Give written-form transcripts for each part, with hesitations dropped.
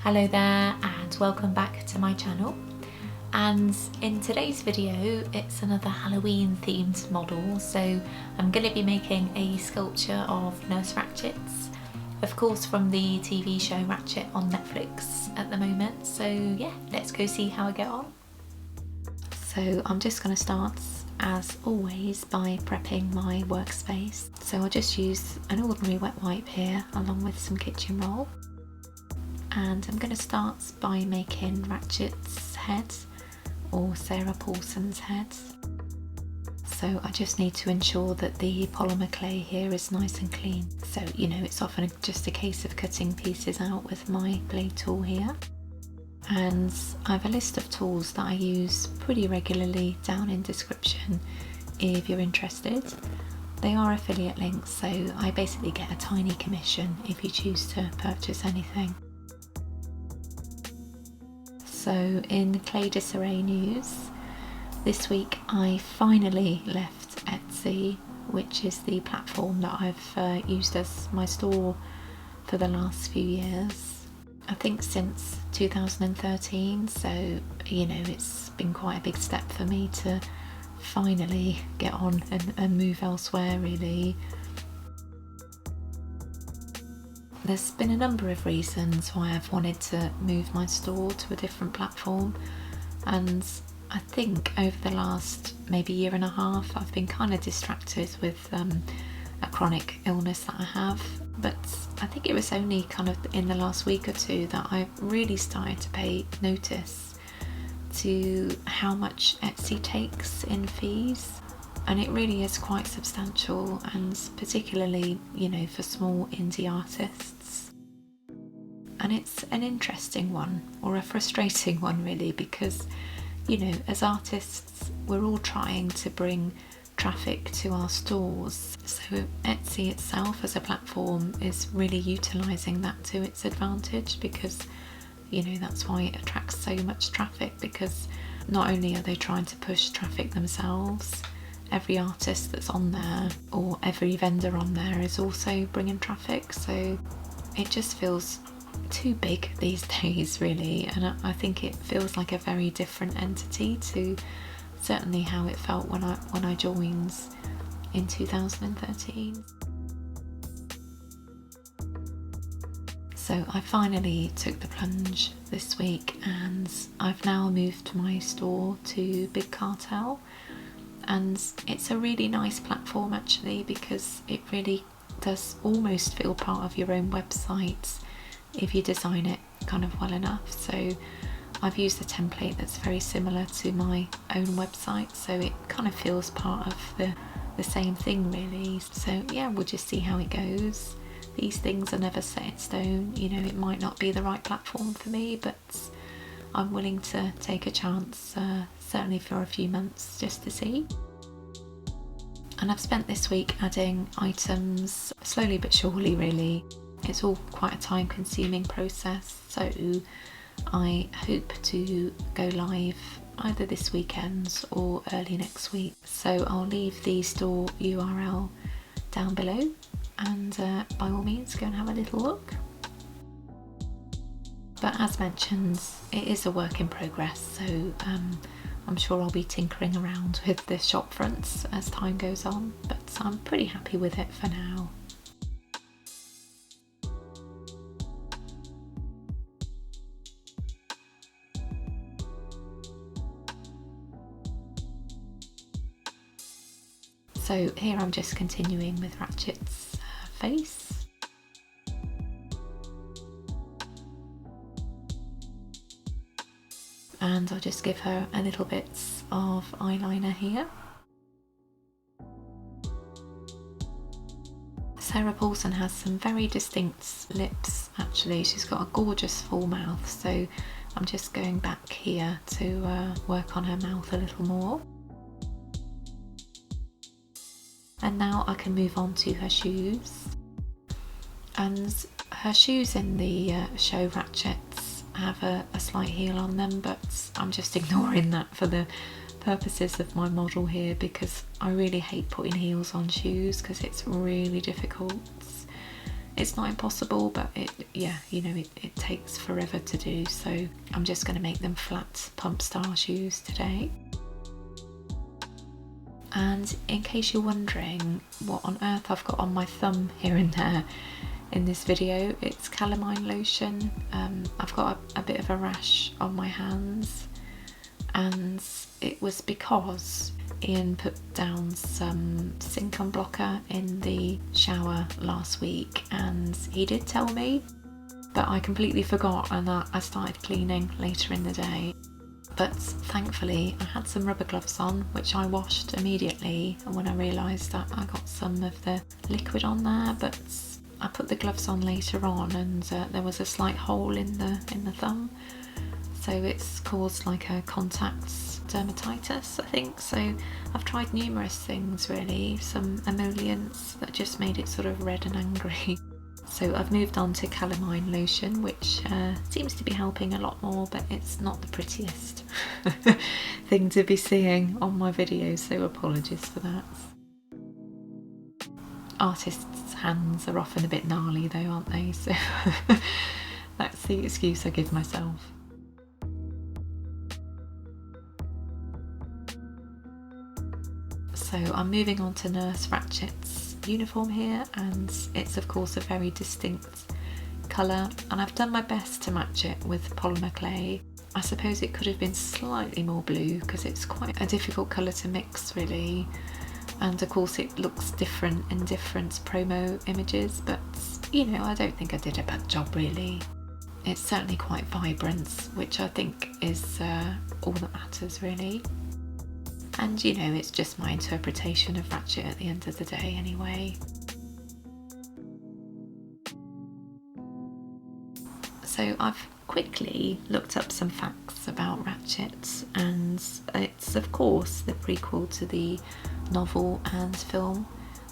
Hello there and welcome back to my channel, and in today's video it's another Halloween themed model. So I'm going to be making a sculpture of Nurse Ratched, of course from the TV show Ratched on Netflix at the moment. So yeah, let's go see how I get on. So I'm just going to start as always by prepping my workspace. So I'll just use an ordinary wet wipe here along with some kitchen roll. And I'm going to start by making Ratched's head, or Sarah Paulson's head. So I just need to ensure that the polymer clay here is nice and clean. So, you know, it's often just a case of cutting pieces out with my blade tool here. And I have a list of tools that I use pretty regularly down in description if you're interested. They are affiliate links, so I basically get a tiny commission if you choose to purchase anything. So in clay disarray news, this week I finally left Etsy, which is the platform that I've used as my store for the last few years. I think since 2013, so you know, it's been quite a big step for me to finally get on and move elsewhere really. There's been a number of reasons why I've wanted to move my store to a different platform, and I think over the last maybe year and a half I've been kind of distracted with a chronic illness that I have. But I think it was only kind of in the last week or two that I really started to pay notice to how much Etsy takes in fees. And it really is quite substantial, and particularly, you know, for small indie artists. And it's an interesting one, or a frustrating one really, because, you know, as artists we're all trying to bring traffic to our stores. So Etsy itself as a platform is really utilising that to its advantage, because, you know, that's why it attracts so much traffic, because not only are they trying to push traffic themselves, every artist that's on there or every vendor on there is also bringing traffic. So it just feels too big these days really, and I think it feels like a very different entity to certainly how it felt when I joined in 2013. So I finally took the plunge this week, and I've now moved my store to Big Cartel. And it's a really nice platform actually, because it really does almost feel part of your own website if you design it kind of well enough. So I've used a template that's very similar to my own website, so it kind of feels part of the same thing really. So yeah, we'll just see how it goes. These things are never set in stone, you know, it might not be the right platform for me, but I'm willing to take a chance, certainly for a few months, just to see. And I've spent this week adding items slowly but surely really. It's all quite a time consuming process, so I hope to go live either this weekend or early next week. So I'll leave the store URL down below, and by all means go and have a little look. But as mentioned, it is a work in progress, so I'm sure I'll be tinkering around with the shop fronts as time goes on, but I'm pretty happy with it for now. So here I'm just continuing with Ratched's face. And I'll just give her a little bit of eyeliner here. Sarah Paulson has some very distinct lips actually. She's got a gorgeous full mouth, so I'm just going back here to work on her mouth a little more. And now I can move on to her shoes. And her shoes in the show Ratched have a slight heel on them, but I'm just ignoring that for the purposes of my model here, because I really hate putting heels on shoes because it's really difficult. It's not impossible, but it takes forever to do, so I'm just going to make them flat pump style shoes today. And in case you're wondering what on earth I've got on my thumb here and there in this video, it's calamine lotion. I've got a bit of a rash on my hands, and it was because Ian put down some sink unblocker in the shower last week, and he did tell me, but I completely forgot, and I started cleaning later in the day. But thankfully I had some rubber gloves on, which I washed immediately, and when I realised that I got some of the liquid on there, but I put the gloves on later on, and there was a slight hole in the thumb, so it's caused like a contact dermatitis, I think. So I've tried numerous things really, some emollients that just made it sort of red and angry. So I've moved on to calamine lotion, which seems to be helping a lot more, but it's not the prettiest thing to be seeing on my videos, so apologies for that. Artists' hands are often a bit gnarly though, aren't they? So that's the excuse I give myself. So I'm moving on to Nurse Ratched's uniform here, and it's of course a very distinct colour, and I've done my best to match it with polymer clay. I suppose it could have been slightly more blue because it's quite a difficult colour to mix really, and of course it looks different in different promo images, but I don't think I did a bad job really. It's certainly quite vibrant, which I think is all that matters really. And it's just my interpretation of Ratched at the end of the day anyway. So I've quickly looked up some facts about Ratched, and it's of course the prequel to the novel and film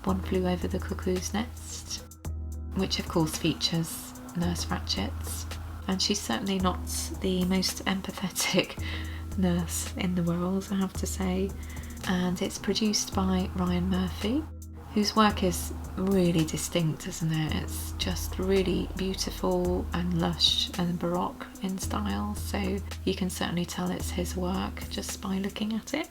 One Flew Over the Cuckoo's Nest, which of course features Nurse Ratched, and she's certainly not the most empathetic nurse in the world, I have to say. And it's produced by Ryan Murphy, whose work is really distinct, isn't it? It's just really beautiful and lush and baroque in style, so you can certainly tell it's his work just by looking at it.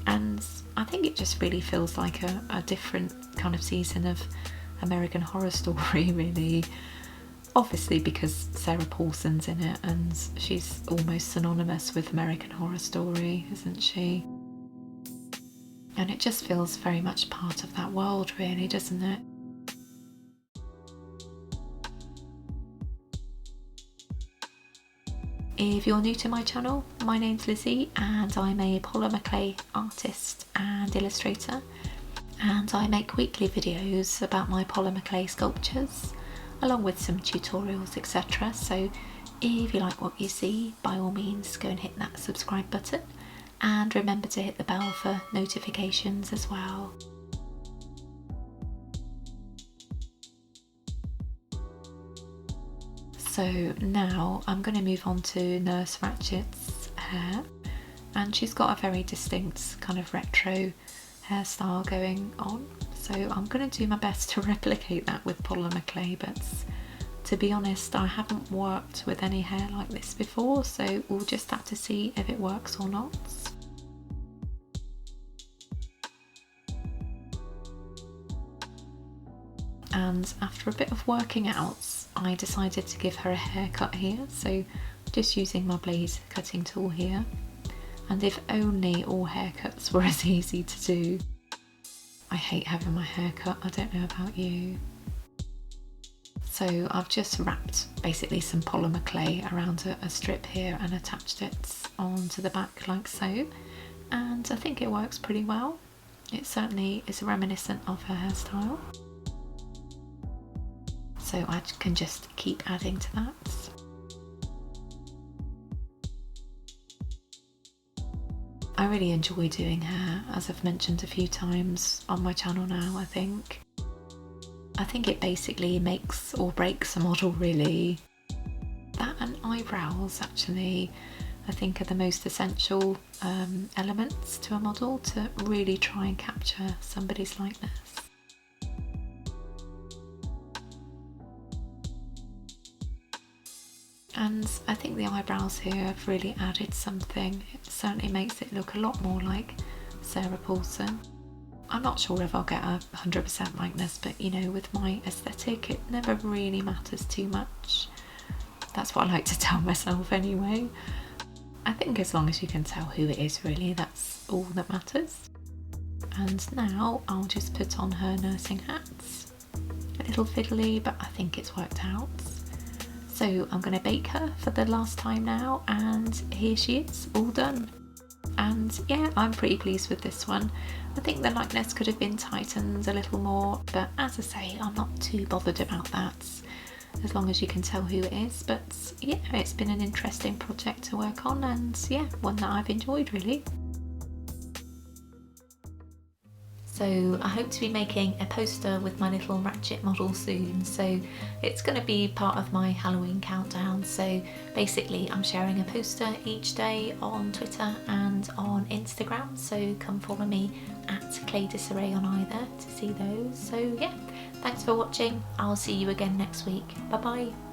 And I think it just really feels like a different kind of season of American Horror Story really. Obviously because Sarah Paulson's in it, and she's almost synonymous with American Horror Story, isn't she? And it just feels very much part of that world really, doesn't it? If you're new to my channel, my name's Lizzie, and I'm a polymer clay artist and illustrator, and I make weekly videos about my polymer clay sculptures, along with some tutorials, etc. So if you like what you see, by all means go and hit that subscribe button, and remember to hit the bell for notifications as well. So now I'm going to move on to Nurse Ratched's hair, and she's got a very distinct kind of retro hairstyle going on. So I'm going to do my best to replicate that with polymer clay, but to be honest I haven't worked with any hair like this before, so we'll just have to see if it works or not. And after a bit of working out, I decided to give her a haircut here, so just using my blade cutting tool here. And if only all haircuts were as easy to do. I hate having my hair cut, I don't know about you. So I've just wrapped basically some polymer clay around a strip here and attached it onto the back like so, and I think it works pretty well. It certainly is reminiscent of her hairstyle, so I can just keep adding to that. I really enjoy doing hair, as I've mentioned a few times on my channel now. I think it basically makes or breaks a model really. That and eyebrows actually I think are the most essential elements to a model to really try and capture somebody's likeness. And I think the eyebrows here have really added something. It certainly makes it look a lot more like Sarah Paulson. I'm not sure if I'll get a 100% likeness, but you know, with my aesthetic, it never really matters too much. That's what I like to tell myself anyway. I think as long as you can tell who it is, really, that's all that matters. And now I'll just put on her nursing hats. A little fiddly, but I think it's worked out. So I'm going to bake her for the last time now, and here she is, all done. And yeah, I'm pretty pleased with this one. I think the likeness could have been tightened a little more, but as I say, I'm not too bothered about that, as long as you can tell who it is. But yeah, it's been an interesting project to work on, and yeah, one that I've enjoyed really. So I hope to be making a poster with my little Ratched model soon, so it's going to be part of my Halloween countdown. So basically I'm sharing a poster each day on Twitter and on Instagram, so come follow me at Disarray on either to see those. So yeah, thanks for watching. I'll see you again next week. Bye bye.